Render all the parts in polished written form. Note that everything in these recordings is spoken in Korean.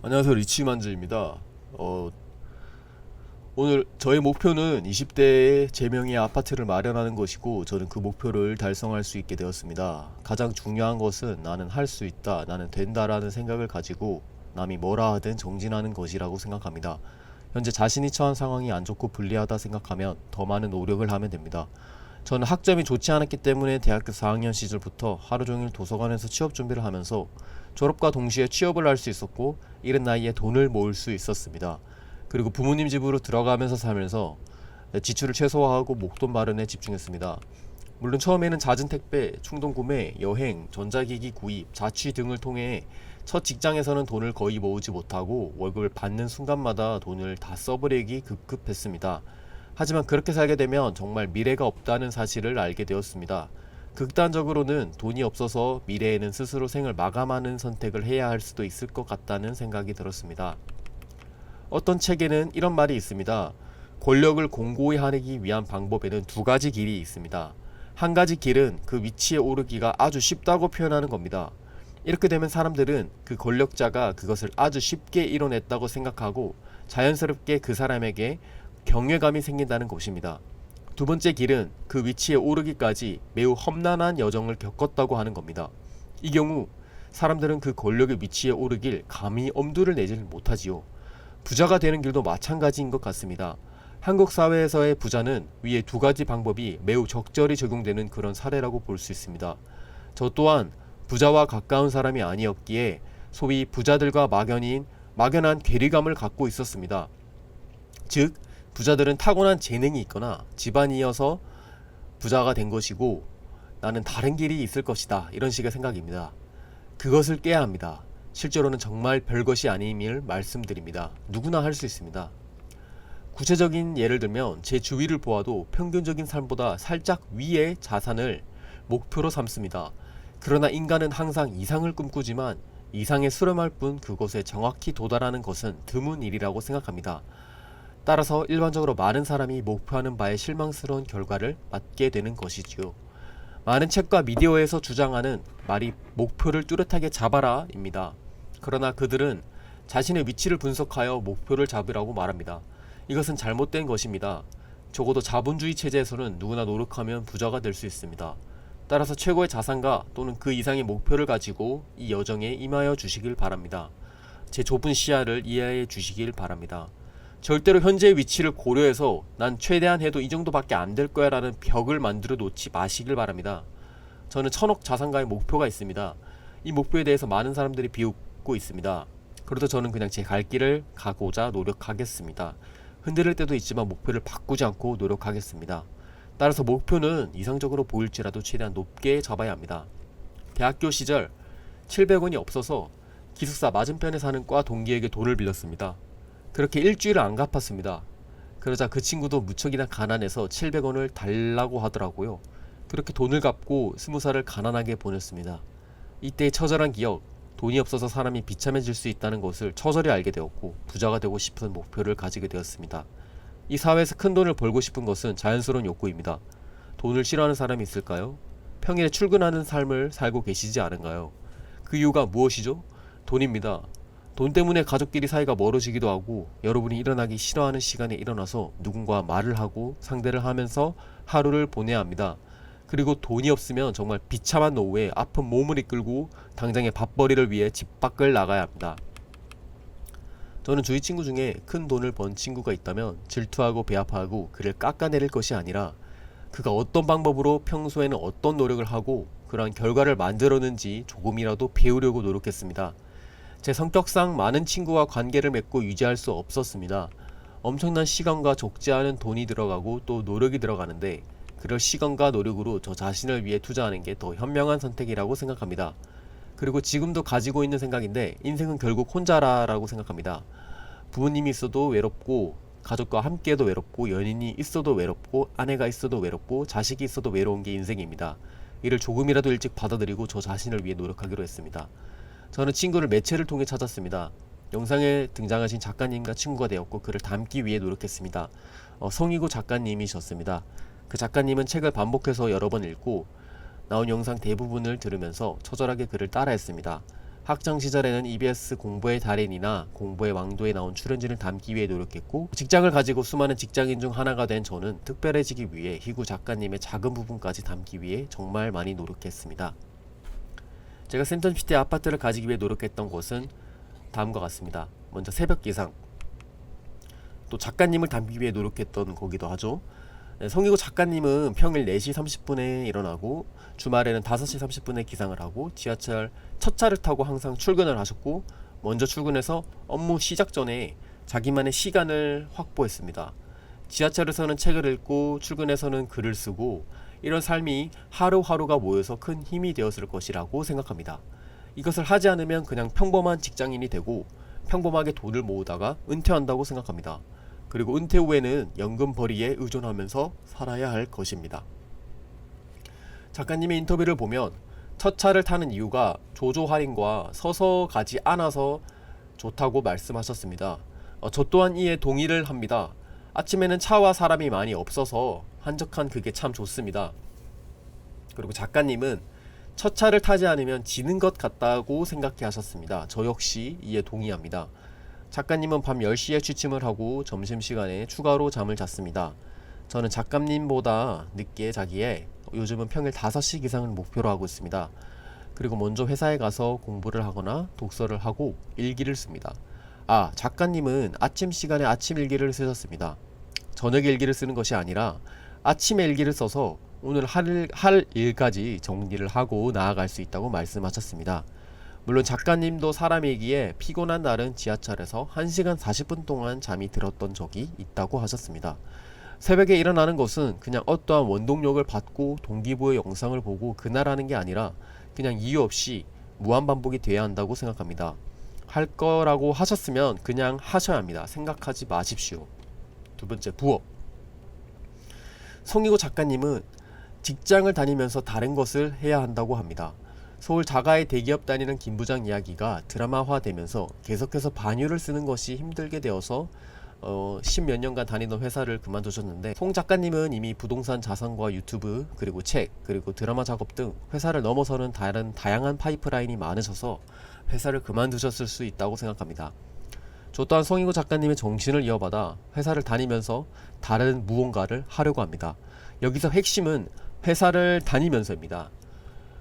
안녕하세요, 리치만즈입니다. 오늘 저의 목표는 20대에 제 명의의 아파트를 마련하는 것이고, 저는 그 목표를 달성할 수 있게 되었습니다. 가장 중요한 것은 나는 할 수 있다, 나는 된다라는 생각을 가지고 남이 뭐라 하든 정진하는 것이라고 생각합니다. 현재 자신이 처한 상황이 안 좋고 불리하다 생각하면 더 많은 노력을 하면 됩니다. 저는 학점이 좋지 않았기 때문에 대학교 4학년 시절부터 하루 종일 도서관에서 취업 준비를 하면서 졸업과 동시에 취업을 할 수 있었고, 이른 나이에 돈을 모을 수 있었습니다. 그리고 부모님 집으로 들어가면서 살면서 지출을 최소화하고 목돈 마련에 집중했습니다. 물론 처음에는 잦은 택배, 충동 구매, 여행, 전자기기 구입, 자취 등을 통해 첫 직장에서는 돈을 거의 모으지 못하고 월급을 받는 순간마다 돈을 다 써버리기 급급했습니다. 하지만 그렇게 살게 되면 정말 미래가 없다는 사실을 알게 되었습니다. 극단적으로는 돈이 없어서 미래에는 스스로 생을 마감하는 선택을 해야 할 수도 있을 것 같다는 생각이 들었습니다. 어떤 책에는 이런 말이 있습니다. 권력을 공고히 하기 위한 방법에는 두 가지 길이 있습니다. 한 가지 길은 그 위치에 오르기가 아주 쉽다고 표현하는 겁니다. 이렇게 되면 사람들은 그 권력자가 그것을 아주 쉽게 이뤄냈다고 생각하고 자연스럽게 그 사람에게 경외감이 생긴다는 것입니다. 두 번째 길은 그 위치에 오르기까지 매우 험난한 여정을 겪었다고 하는 겁니다. 이 경우 사람들은 그 권력의 위치에 오르길 감히 엄두를 내질 못하지요. 부자가 되는 길도 마찬가지인 것 같습니다. 한국 사회에서의 부자는 위에 두 가지 방법이 매우 적절히 적용되는 그런 사례라고 볼 수 있습니다. 저 또한 부자와 가까운 사람이 아니었기에 소위 부자들과 막연한 괴리감을 갖고 있었습니다. 즉, 부자들은 타고난 재능이 있거나 집안이어서 부자가 된 것이고, 나는 다른 길이 있을 것이다, 이런 식의 생각입니다. 그것을 깨야 합니다. 실제로는 정말 별것이 아님을 말씀드립니다. 누구나 할 수 있습니다. 구체적인 예를 들면 제 주위를 보아도 평균적인 삶보다 살짝 위의 자산을 목표로 삼습니다. 그러나 인간은 항상 이상을 꿈꾸지만 이상에 수렴할 뿐 그곳에 정확히 도달하는 것은 드문 일이라고 생각합니다. 따라서 일반적으로 많은 사람이 목표하는 바에 실망스러운 결과를 맞게 되는 것이지요. 많은 책과 미디어에서 주장하는 말이 목표를 뚜렷하게 잡아라 입니다. 그러나 그들은 자신의 위치를 분석하여 목표를 잡으라고 말합니다. 이것은 잘못된 것입니다. 적어도 자본주의 체제에서는 누구나 노력하면 부자가 될 수 있습니다. 따라서 최고의 자산가 또는 그 이상의 목표를 가지고 이 여정에 임하여 주시길 바랍니다. 제 좁은 시야를 이해해 주시길 바랍니다. 절대로 현재의 위치를 고려해서 난 최대한 해도 이 정도밖에 안 될 거야 라는 벽을 만들어 놓지 마시길 바랍니다. 저는 1000억 자산가의 목표가 있습니다. 이 목표에 대해서 많은 사람들이 비웃고 있습니다. 그래도 저는 그냥 제 갈 길을 가고자 노력하겠습니다. 흔들릴 때도 있지만 목표를 바꾸지 않고 노력하겠습니다. 따라서 목표는 이상적으로 보일지라도 최대한 높게 잡아야 합니다. 대학교 시절 700원이 없어서 기숙사 맞은편에 사는 과 동기에게 돈을 빌렸습니다. 그렇게 일주일을 안 갚았습니다. 그러자 그 친구도 무척이나 가난해서 700원을 달라고 하더라고요. 그렇게 돈을 갚고 20살을 가난하게 보냈습니다. 이때의 처절한 기억, 돈이 없어서 사람이 비참해질 수 있다는 것을 처절히 알게 되었고, 부자가 되고 싶은 목표를 가지게 되었습니다. 이 사회에서 큰 돈을 벌고 싶은 것은 자연스러운 욕구입니다. 돈을 싫어하는 사람이 있을까요? 평일에 출근하는 삶을 살고 계시지 않은가요? 그 이유가 무엇이죠? 돈입니다. 돈 때문에 가족끼리 사이가 멀어지기도 하고, 여러분이 일어나기 싫어하는 시간에 일어나서 누군가 말을 하고 상대를 하면서 하루를 보내야 합니다. 그리고 돈이 없으면 정말 비참한 노후에 아픈 몸을 이끌고 당장의 밥벌이를 위해 집 밖을 나가야 합니다. 저는 주위 친구 중에 큰 돈을 번 친구가 있다면 질투하고 배아파하고 그를 깎아내릴 것이 아니라, 그가 어떤 방법으로 평소에는 어떤 노력을 하고 그러한 결과를 만들었는지 조금이라도 배우려고 노력했습니다. 제 성격상 많은 친구와 관계를 맺고 유지할 수 없었습니다. 엄청난 시간과 적지 않은 돈이 들어가고 또 노력이 들어가는데, 그럴 시간과 노력으로 저 자신을 위해 투자하는 게 더 현명한 선택이라고 생각합니다. 그리고 지금도 가지고 있는 생각인데, 인생은 결국 혼자라고 생각합니다. 부모님이 있어도 외롭고, 가족과 함께해도 외롭고, 연인이 있어도 외롭고, 아내가 있어도 외롭고, 자식이 있어도 외로운 게 인생입니다. 이를 조금이라도 일찍 받아들이고 저 자신을 위해 노력하기로 했습니다. 저는 친구를 매체를 통해 찾았습니다. 영상에 등장하신 작가님과 친구가 되었고 그를 닮기 위해 노력했습니다. 성이고 작가님이셨습니다. 그 작가님은 책을 반복해서 여러 번 읽고 나온 영상 대부분을 들으면서 처절하게 그를 따라했습니다. 학창 시절에는 EBS 공부의 달인이나 공부의 왕도에 나온 출연진을 담기 위해 노력했고, 직장을 가지고 수많은 직장인 중 하나가 된 저는 특별해지기 위해 희구 작가님의 작은 부분까지 담기 위해 정말 많이 노력했습니다. 제가 센텀시티 아파트를 가지기 위해 노력했던 것은 다음과 같습니다. 먼저 새벽 기상, 또 작가님을 담기 위해 노력했던 거기도 하죠. 성희고 작가님은 평일 4시 30분에 일어나고 주말에는 5시 30분에 기상을 하고 지하철 첫 차를 타고 항상 출근을 하셨고, 먼저 출근해서 업무 시작 전에 자기만의 시간을 확보했습니다. 지하철에서는 책을 읽고 출근해서는 글을 쓰고, 이런 삶이 하루하루가 모여서 큰 힘이 되었을 것이라고 생각합니다. 이것을 하지 않으면 그냥 평범한 직장인이 되고 평범하게 돈을 모으다가 은퇴한다고 생각합니다. 그리고 은퇴 후에는 연금 벌이에 의존하면서 살아야 할 것입니다. 작가님의 인터뷰를 보면 첫 차를 타는 이유가 조조 할인과 서서 가지 않아서 좋다고 말씀하셨습니다. 저 또한 이에 동의를 합니다. 아침에는 차와 사람이 많이 없어서 한적한 그게 참 좋습니다. 그리고 작가님은 첫 차를 타지 않으면 지는 것 같다고 생각해 하셨습니다. 저 역시 이에 동의합니다. 작가님은 밤 10시에 취침을 하고 점심시간에 추가로 잠을 잤습니다. 저는 작가님보다 늦게 자기에 요즘은 평일 5시 기상을 목표로 하고 있습니다. 그리고 먼저 회사에 가서 공부를 하거나 독서를 하고 일기를 씁니다. 작가님은 아침 시간에 아침 일기를 쓰셨습니다. 저녁 일기를 쓰는 것이 아니라 아침에 일기를 써서 오늘 할 일까지 정리를 하고 나아갈 수 있다고 말씀하셨습니다. 물론 작가님도 사람이기에 피곤한 날은 지하철에서 1시간 40분 동안 잠이 들었던 적이 있다고 하셨습니다. 새벽에 일어나는 것은 그냥 어떠한 원동력을 받고 동기부여 영상을 보고 그날 하는 게 아니라 그냥 이유 없이 무한반복이 돼야 한다고 생각합니다. 할 거라고 하셨으면 그냥 하셔야 합니다. 생각하지 마십시오. 두 번째, 부업. 성희고 작가님은 직장을 다니면서 다른 것을 해야 한다고 합니다. 서울 자가의 대기업 다니는 김 부장 이야기가 드라마화 되면서 계속해서 반유를 쓰는 것이 힘들게 되어서 10몇 년간 다니던 회사를 그만두셨는데, 송 작가님은 이미 부동산 자산과 유튜브 그리고 책 그리고 드라마 작업 등 회사를 넘어서는 다른 다양한 파이프라인이 많으셔서 회사를 그만두셨을 수 있다고 생각합니다. 저 또한 성희고 작가님의 정신을 이어받아 회사를 다니면서 다른 무언가를 하려고 합니다. 여기서 핵심은 회사를 다니면서입니다.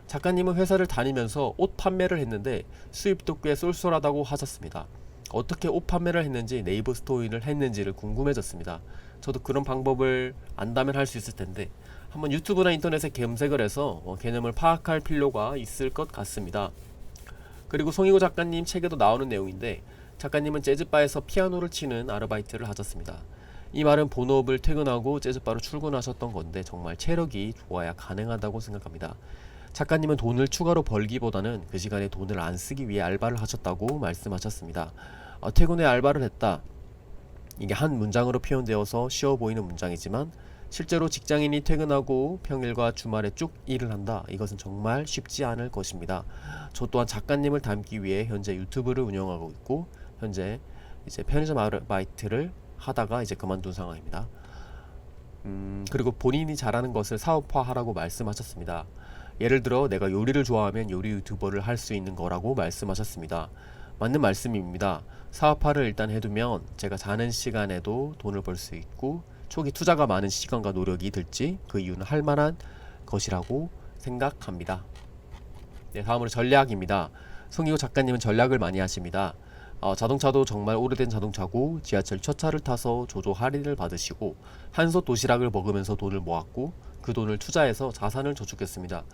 작가님은 회사를 다니면서 옷 판매를 했는데 수입도 꽤 쏠쏠하다고 하셨습니다. 어떻게 옷 판매를 했는지, 네이버 스토어를 했는지를 궁금해졌습니다. 저도 그런 방법을 안다면 할 수 있을 텐데 한번 유튜브나 인터넷에 검색을 해서 개념을 파악할 필요가 있을 것 같습니다. 그리고 송희고 작가님 책에도 나오는 내용인데, 작가님은 재즈바에서 피아노를 치는 아르바이트를 하셨습니다. 이 말은 본업을 퇴근하고 재즈바로 출근하셨던 건데 정말 체력이 좋아야 가능하다고 생각합니다. 작가님은 돈을 추가로 벌기보다는 그 시간에 돈을 안 쓰기 위해 알바를 하셨다고 말씀하셨습니다. 퇴근 후에 알바를 했다. 이게 한 문장으로 표현되어서 쉬워 보이는 문장이지만 실제로 직장인이 퇴근하고 평일과 주말에 쭉 일을 한다. 이것은 정말 쉽지 않을 것입니다. 저 또한 작가님을 닮기 위해 현재 유튜브를 운영하고 있고, 현재 이제 편의점 아르바이트를 하다가 이제 그만둔 상황입니다. 그리고 본인이 잘하는 것을 사업화하라고 말씀하셨습니다. 예를 들어 내가 요리를 좋아하면 요리 유튜버를 할 수 있는 거라고 말씀하셨습니다. 맞는 말씀입니다. 사업화를 일단 해두면 제가 자는 시간에도 돈을 벌 수 있고 초기 투자가 많은 시간과 노력이 들지 그 이유는 할 만한 것이라고 생각합니다. 네, 다음으로 전략입니다. 성희고 작가님은 전략을 많이 하십니다. 자동차도 정말 오래된 자동차고 지하철 첫 차를 타서 조조 할인을 받으시고 한솥 도시락을 먹으면서 돈을 모았고 그 돈을 투자해서 자산을 저축했습니다.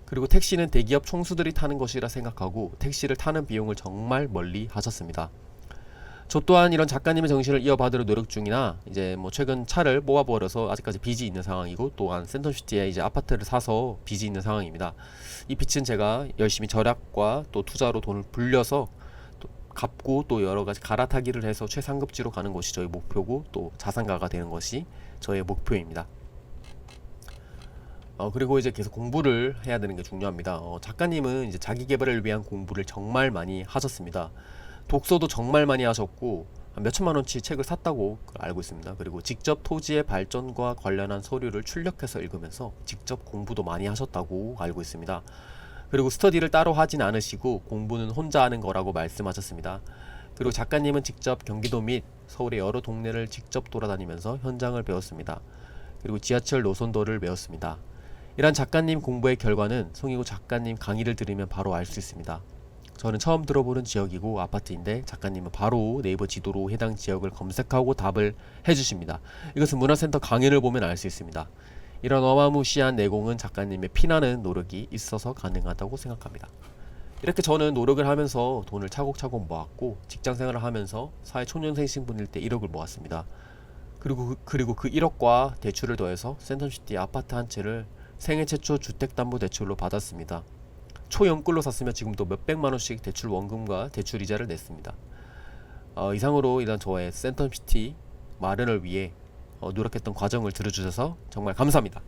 그리고 택시는 대기업 총수들이 타는 것이라 생각하고 택시를 타는 비용을 정말 멀리 하셨습니다. 저 또한 이런 작가님의 정신을 이어받으려 노력 중이나 이제 최근 차를 뽑아버려서 아직까지 빚이 있는 상황이고, 또한 센텀시티에 이제 아파트를 사서 빚이 있는 상황입니다. 이 빚은 제가 열심히 절약과 또 투자로 돈을 불려서 또 갚고 또 여러가지 갈아타기를 해서 최상급지로 가는 것이 저의 목표고, 또 자산가가 되는 것이 저의 목표입니다. 그리고 이제 계속 공부를 해야 되는 게 중요합니다. 작가님은 이제 자기 개발을 위한 공부를 정말 많이 하셨습니다. 독서도 정말 많이 하셨고 한 몇천만 원치 책을 샀다고 알고 있습니다. 그리고 직접 토지의 발전과 관련한 서류를 출력해서 읽으면서 직접 공부도 많이 하셨다고 알고 있습니다. 그리고 스터디를 따로 하진 않으시고 공부는 혼자 하는 거라고 말씀하셨습니다. 그리고 작가님은 직접 경기도 및 서울의 여러 동네를 직접 돌아다니면서 현장을 배웠습니다. 그리고 지하철 노선도를 배웠습니다. 이러한 작가님 공부의 결과는 송이고 작가님 강의를 들으면 바로 알 수 있습니다. 저는 처음 들어보는 지역이고 아파트인데 작가님은 바로 네이버 지도로 해당 지역을 검색하고 답을 해주십니다. 이것은 문화센터 강연을 보면 알 수 있습니다. 이런 어마무시한 내공은 작가님의 피나는 노력이 있어서 가능하다고 생각합니다. 이렇게 저는 노력을 하면서 돈을 차곡차곡 모았고 직장생활을 하면서 사회초년생 신분일 때 1억을 모았습니다. 그리고 그 1억과 대출을 더해서 센텀시티 아파트 한 채를 생애 최초 주택담보대출로 받았습니다. 초연끌로 샀으면 지금도 몇백만원씩 대출 원금과 대출 이자를 냈습니다. 이상으로 일단 저의 센텀시티 마련을 위해 노력했던 과정을 들어주셔서 정말 감사합니다.